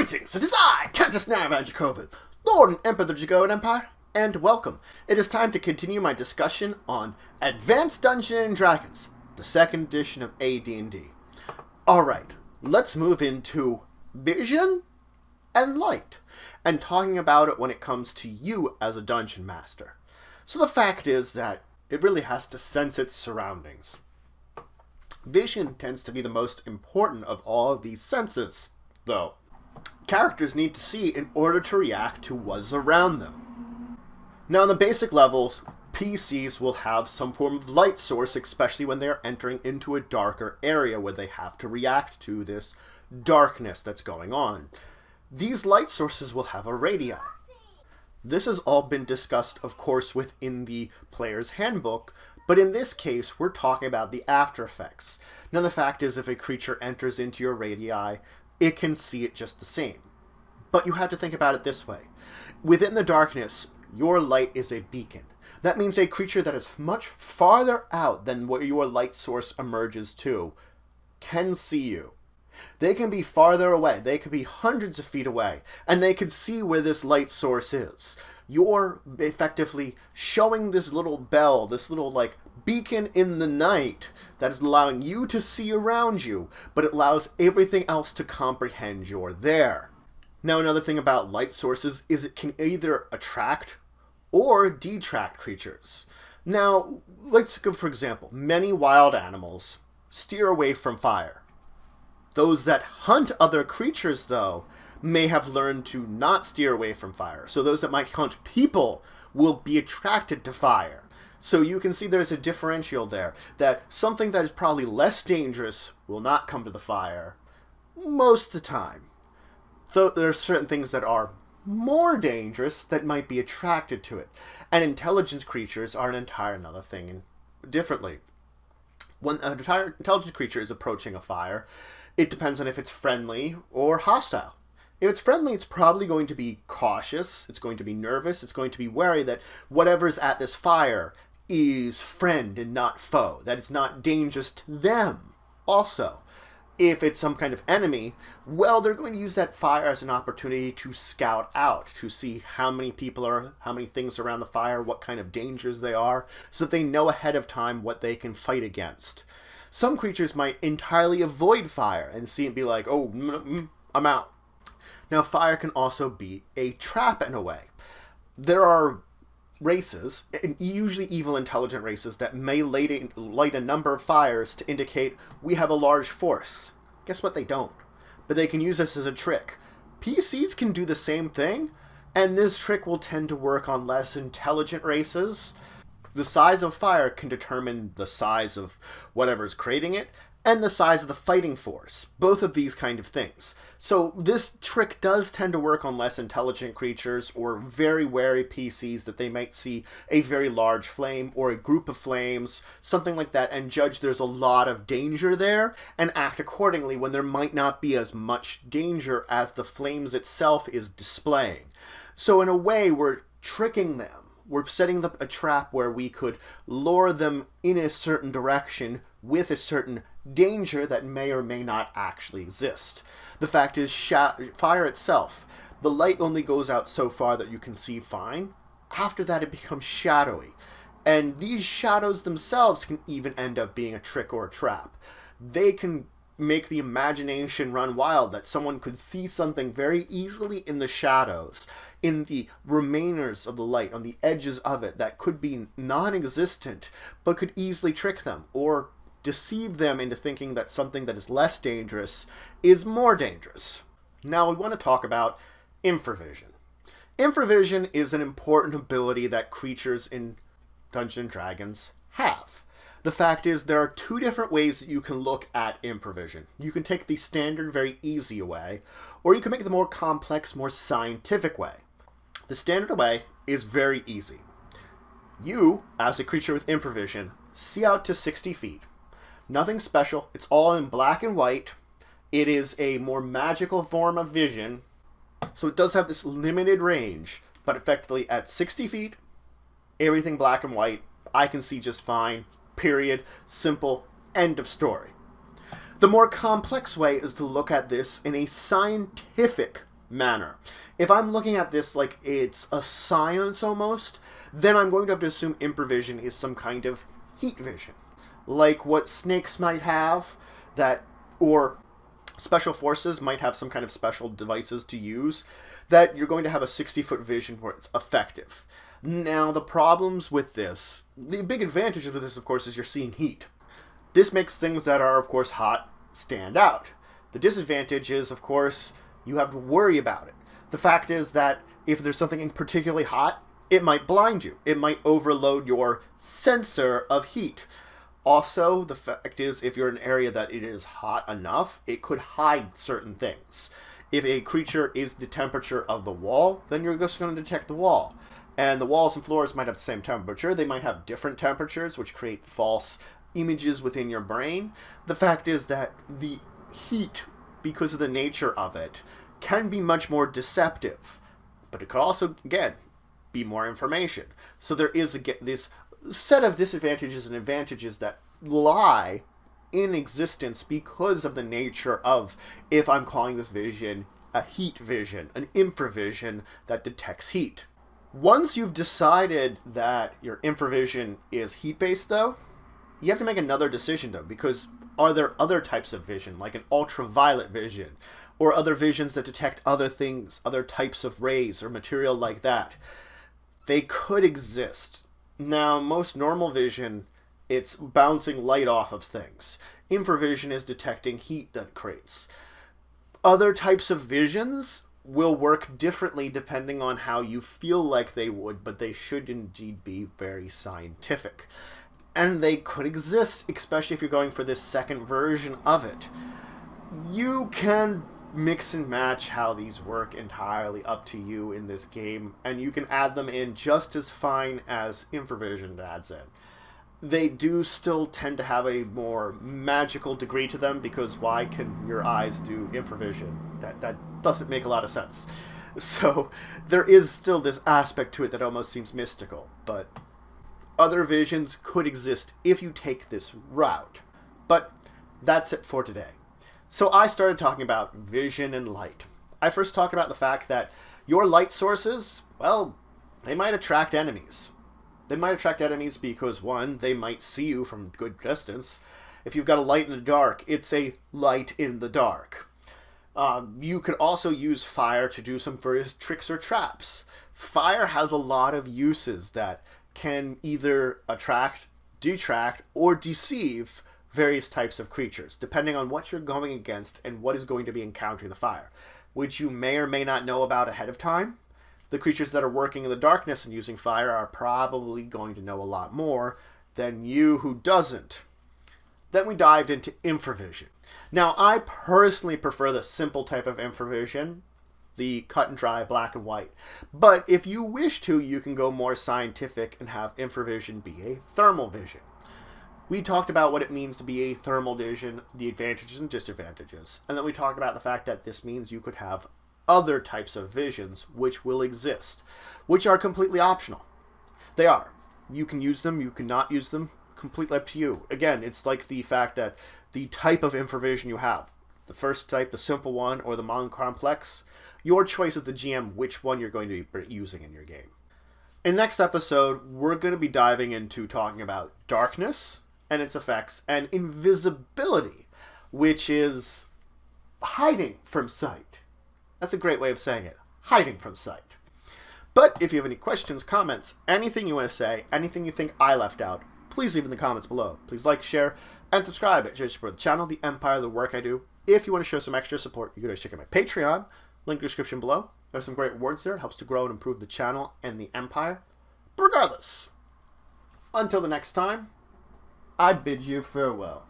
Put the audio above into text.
Greetings, it is I, Countess Van Dracovin, Lord and Emperor of the Dracovin Empire, and welcome. It is time to continue my discussion on Advanced Dungeons & Dragons, the second edition of AD&D. Alright, let's move into vision and light, and talking about it when it comes to you as a dungeon master. So the fact is that it really has to sense its surroundings. Vision tends to be the most important of all of these senses, though. Characters need to see in order to react to what's around them. Now, on the basic levels, PCs will have some form of light source, especially when they're entering into a darker area where they have to react to this darkness that's going on. These light sources will have a radii. This has all been discussed, of course, within the player's handbook, but in this case, we're talking about the after effects. Now, the fact is, if a creature enters into your radii, it can see it just the same. But you have to think about it this way. Within the darkness, your light is a beacon. That means a creature that is much farther out than where your light source emerges to can see you. They can be farther away. They could be hundreds of feet away, and they can see where this light source is. You're effectively showing this little bell, this little beacon in the night that is allowing you to see around you, but it allows everything else to comprehend you're there. Now, another thing about light sources is it can either attract or detract creatures. Now, let's go, for example, many wild animals steer away from fire. Those that hunt other creatures, though, may have learned to not steer away from fire. So those that might hunt people will be attracted to fire. So you can see there's a differential there, that something that is probably less dangerous will not come to the fire most of the time. So there are certain things that are more dangerous that might be attracted to it. And intelligence creatures are an entire another thing differently. When an entire intelligent creature is approaching a fire, it depends on if it's friendly or hostile. If it's friendly, it's probably going to be cautious, it's going to be nervous, it's going to be wary that whatever's at this fire is friend and not foe, that it's not dangerous to them also. If it's some kind of enemy, well, they're going to use that fire as an opportunity to scout out, to see how many people are, how many things around the fire, what kind of dangers they are, so that they know ahead of time what they can fight against. Some creatures might entirely avoid fire and see and be like, oh, I'm out. Now, fire can also be a trap in a way. There are races, and usually evil intelligent races, that may light a number of fires to indicate we have a large force. Guess what? They don't. But they can use this as a trick. PCs can do the same thing, and this trick will tend to work on less intelligent races. The size of fire can determine the size of whatever's creating it, and the size of the fighting force. Both of these kind of things. So this trick does tend to work on less intelligent creatures or very wary PCs that they might see a very large flame or a group of flames, something like that, and judge there's a lot of danger there and act accordingly when there might not be as much danger as the flames itself is displaying. So in a way, we're tricking them. We're setting up a trap where we could lure them in a certain direction with a certain danger that may or may not actually exist. The fact is, fire itself, the light only goes out so far that you can see fine. After that, it becomes shadowy. And these shadows themselves can even end up being a trick or a trap. They can make the imagination run wild, that someone could see something very easily in the shadows, in the remainers of the light, on the edges of it, that could be non-existent, but could easily trick them, or deceive them into thinking that something that is less dangerous is more dangerous. Now we want to talk about infravision. Infravision is an important ability that creatures in Dungeons & Dragons have. The fact is, there are two different ways that you can look at infravision. You can take the standard, very easy way, or you can make the more complex, more scientific way. The standard way is very easy. You, as a creature with infravision, see out to 60 feet. Nothing special. It's all in black and white. It is a more magical form of vision, so it does have this limited range, but effectively at 60 feet, everything black and white, I can see just fine. Period. Simple. End of story. The more complex way is to look at this in a scientific manner. If I'm looking at this like it's a science almost, then I'm going to have to assume infravision is some kind of heat vision. Like what snakes might have, that, or special forces might have some kind of special devices to use, that you're going to have a 60-foot vision where it's effective. Now, the problems with this, the big advantage with this, of course, is you're seeing heat. This makes things that are, of course, hot stand out. The disadvantage is, of course, you have to worry about it. The fact is that if there's something particularly hot, it might blind you. It might overload your sensor of heat. Also, the fact is, if you're in an area that it is hot enough, it could hide certain things. If a creature is the temperature of the wall, then you're just going to detect the wall. And the walls and floors might have the same temperature. They might have different temperatures, which create false images within your brain. The fact is that the heat, because of the nature of it, can be much more deceptive. But it could also, again, be more information. So there is, again, this set of disadvantages and advantages that lie in existence because of the nature of, if I'm calling this vision a heat vision, an infravision that detects heat. Once you've decided that your infravision is heat-based, though, you have to make another decision, though, because are there other types of vision, like an ultraviolet vision, or other visions that detect other things, other types of rays or material like that? They could exist. Now, most normal vision, it's bouncing light off of things. Infravision is detecting heat that creates. Other types of visions will work differently depending on how you feel like they would, but they should indeed be very scientific. And they could exist, especially if you're going for this second version of it. You can mix and match how these work entirely up to you in this game, and you can add them in just as fine as infravision adds in. They do still tend to have a more magical degree to them, because why can your eyes do infravision? That doesn't make a lot of sense. So there is still this aspect to it that almost seems mystical, but other visions could exist if you take this route. But that's it for today. So I started talking about vision and light. I first talked about the fact that your light sources, well, they might attract enemies. They might attract enemies because, one, they might see you from a good distance. If you've got a light in the dark, it's a light in the dark. You could also use fire to do some various tricks or traps. Fire has a lot of uses that can either attract, detract, or deceive various types of creatures, depending on what you're going against and what is going to be encountering the fire, which you may or may not know about ahead of time. The creatures that are working in the darkness and using fire are probably going to know a lot more than you who doesn't. Then we dived into infravision. Now, I personally prefer the simple type of infravision, the cut and dry, black and white. But if you wish to, you can go more scientific and have infravision be a thermal vision. We talked about what it means to be a thermal vision, the advantages and disadvantages. And then we talked about the fact that this means you could have other types of visions which will exist, which are completely optional. They are. You can use them, you cannot use them, completely up to you. Again, it's like the fact that the type of infravision you have, the first type, the simple one, or the non-complex, your choice as the GM which one you're going to be using in your game. In the next episode, we're going to be diving into talking about darkness and its effects, and invisibility, which is hiding from sight. That's a great way of saying it. Hiding from sight. But if you have any questions, comments, anything you want to say, anything you think I left out, please leave in the comments below. Please like, share, and subscribe to support the channel, the empire, the work I do. If you want to show some extra support, you can always check out my Patreon. Link in the description below. There's some great rewards there. It helps to grow and improve the channel and the empire. But regardless, until the next time, I bid you farewell.